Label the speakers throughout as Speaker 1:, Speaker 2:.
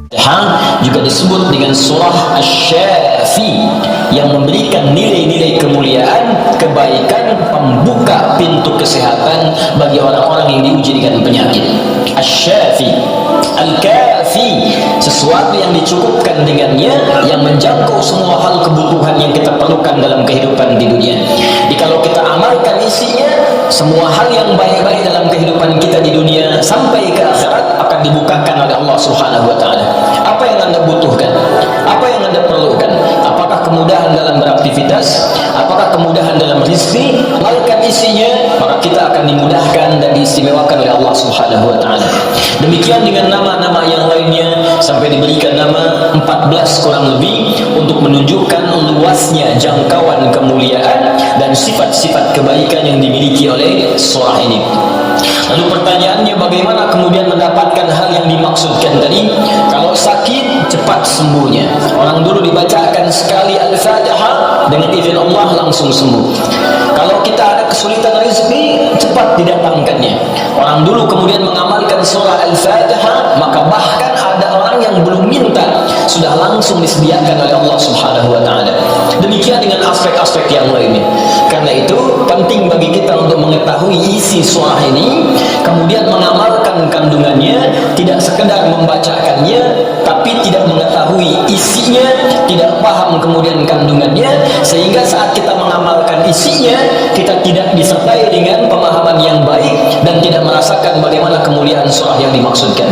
Speaker 1: juga disebut dengan surah Asy-Syafi yang memberikan nilai-nilai kemuliaan, kebaikan, pembuka pintu kesehatan bagi orang-orang yang diuji dengan penyakit. Asy-Syafi, Al-Kafi, sesuatu yang dicukupkan dengannya, yang menjangkau semua hal kebutuhan yang kita perlukan dalam kehidupan di dunia. Jadi kalau kita amalkan isinya, semua hal yang baik-baik dalam kehidupan kita di dunia sampai ke akhirat akan dibukakan oleh Allah Subhanahu wa taala. Apa yang Anda butuhkan? Apa yang Anda perlukan? Apakah kemudahan dalam beraktivitas? Apakah kemudahan dalam rezeki? Amalkan isinya, maka kita akan dimudahkan dan diistimewakan oleh Allah Subhanahu wa taala. Demikian dengan nama-nama yang lainnya, sampai diberikan nama 14 kurang lebih untuk menunjukkan luasnya jangkauan kemuliaan dan sifat-sifat kebaikan yang dimiliki oleh surah ini. Lalu pertanyaannya, bagaimana kemudian mendapatkan hal yang dimaksudkan tadi? Kalau sakit, cepat sembuhnya. Orang dulu dibacakan sekali Al-Fatihah, dengan izin Allah langsung sembuh. Kalau kita ada kesulitan rezeki, cepat didatangkannya. Orang dulu kemudian mengamalkan surah Al-Fatihah, maka bahkan ada orang yang belum minta, sudah langsung disediakan oleh Allah Subhanahu wa taala. Demikian dengan aspek-aspek yang lainnya. Karena itu penting bagi kita untuk mengetahui isi surah ini, kemudian mengamalkan kandungannya, tidak sekedar membacakannya tapi tidak mengetahui isinya, tidak paham kemudian kandungannya, sehingga saat kita mengamalkan isinya, kita tidak disertai dengan pemahaman yang baik dan tidak merasakan bagaimana kemuliaan surah yang dimaksudkan.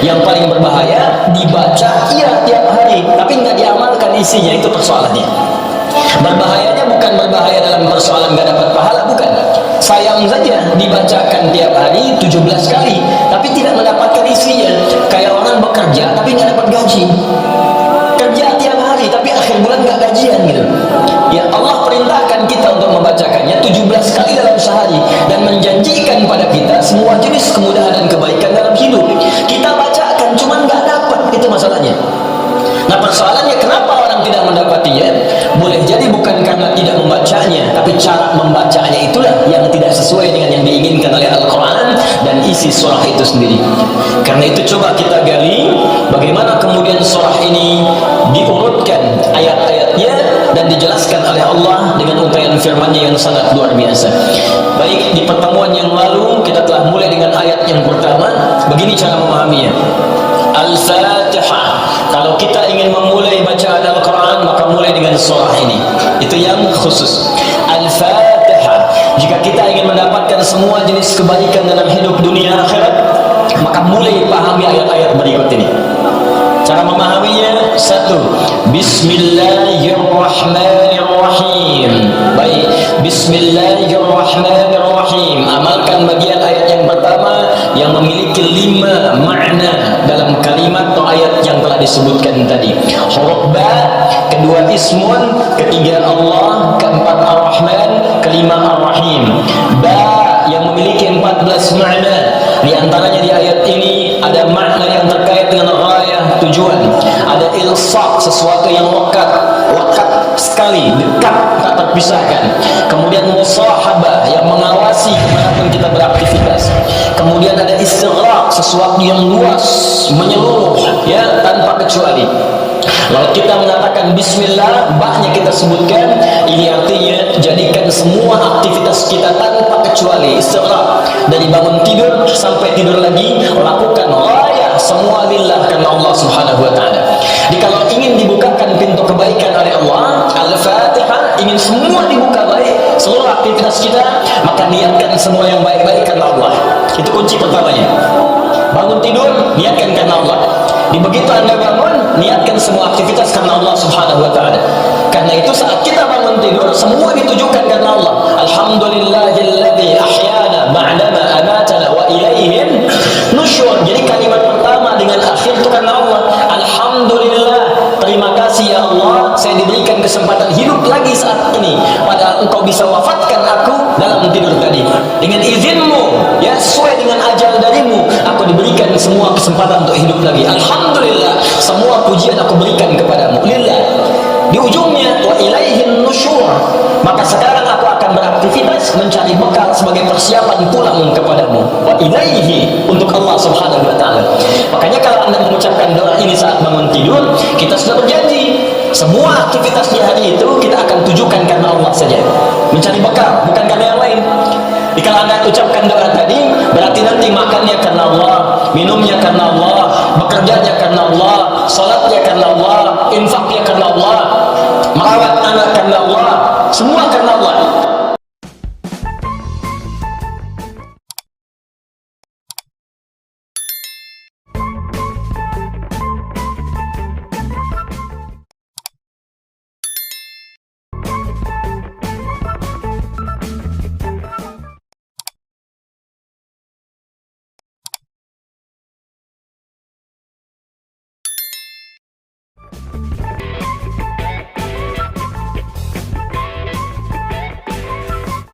Speaker 1: Yang paling berbahaya, dibaca iya tiap hari tapi nggak diamalkan isinya, itu persoalannya. Berbahayanya bukan berbahaya dalam persoalan nggak dapat pahala, bukan. Sayang saja dibacakan tiap hari 17 kali tapi tidak mendapatkan isinya. Kayak orang bekerja tapi nggak dapat gaji, kerja tiap hari tapi akhir bulan nggak gajian gitu. Ya, Allah perintahkan kita untuk membacakannya 17 kali dalam sehari dan menjanjikan pada kita semua jenis kemudahan dan kebaikan dalam hidup. Kita bacakan cuman nggak dapat, itu masalahnya. Nah, persoalannya kenapa orang tidak mendapatinya? Boleh jadi bukan karena tidak membacanya, tapi cara membacanya itulah yang tidak sesuai dengan yang diinginkan oleh Al-Quran dan isi surah itu sendiri. Karena itu coba kita gali bagaimana kemudian surah ini diurutkan ayat-ayatnya dan dijelaskan oleh Allah dengan uraian firman-Nya yang sangat luar biasa. Baik, di pertemuan yang lalu kita telah mulai dengan ayat yang pertama. Begini cara memahaminya. Al-Fatihah. Kalau kita ingin memulai bacaan Al-Quran, maka mulai dengan surah ini. Itu yang khusus. Al-Fatihah. Jika kita ingin mendapatkan semua jenis kebaikan dalam hidup dunia akhirat, maka mulai pahami ayat-ayat berikut ini. Cara memahaminya, satu, Bismillahirrahmanirrahim. Baik, Bismillahirrahmanirrahim. Amalkan bagian ayat yang pertama yang memiliki 5 makna dalam kalimat atau ayat yang telah disebutkan tadi. Huruf ba, kedua ismun, ketiga Allah, keempat Ar-Rahman, kelima Ar-Rahim. Ba yang memiliki 14 makna. Di antaranya di ayat ini ada makna yang terkait dengan ghayah, tujuan. Ada ilsaq, sesuatu yang lekat sekali, dekat, tak terpisahkan. Kemudian musahabah, yang mengawasi kemanapun kita beraktivitas. Kemudian ada istighraq, sesuatu yang luas, menyeluruh, ya, tanpa kecuali. Lalu kita mengatakan bismillah, ba-nya kita sebutkan, ini artinya jadikan semua aktivitas kita tanpa kecuali, istighraq, dari bangun tidur sampai tidur lagi, lakukan ghayah semua lillah, karena Allah Subhanahu wa taala. Jadi kalau ingin dibukakan pintu kebaikan oleh Allah, Al-Fatihah, ingin semua dibuka baik, seluruh aktivitas kita, maka niatkan semua yang baik-baik karena Allah. Itu kunci pertamanya. Bangun tidur, niatkan karena Allah. Di begitu Anda bangun, niatkan semua aktivitas karena Allah Subhanahu wa taala. Karena itu saat kita bangun tidur, semua ditujukan karena Allah. Alhamdulillahilladzi ahyana ba'dama amatana wa ilaihin nusyur. Jadi kalimat pertama dengan akhir itu karena Allah. Alhamdulillah, terima kasih ya Allah, saya diberikan kesempatan hidup lagi saat ini, padahal Engkau bisa wafatkan aku dalam tidur tadi. Dengan izinmu, ya, sesuai dengan ajal darimu, aku diberikan semua kesempatan untuk hidup lagi. Alhamdulillah, semua pujian aku berikan kepadamu. Lillah. di ujungnya wa ilaihin nusyur, maka sekarang aku akan beraktivitas mencari bekal sebagai persiapan pulang kepadamu. Wa ilaihi, untuk Allah subhanahu wa ta'ala. Makanya kalau anda mengucapkan doa ini saat bangun tidur, kita sudah berjanji semua aktivitas di hari itu kita akan tujukan karena Allah saja, mencari bekal, bukan karena yang lain. Jadi kalau anda ucapkan doa tadi, berarti nanti makannya karena Allah, minumnya karena Allah, bekerjanya karena Allah, salatnya karena Allah, infaknya karena Allah, merawat anak karena Allah, semua karena Allah.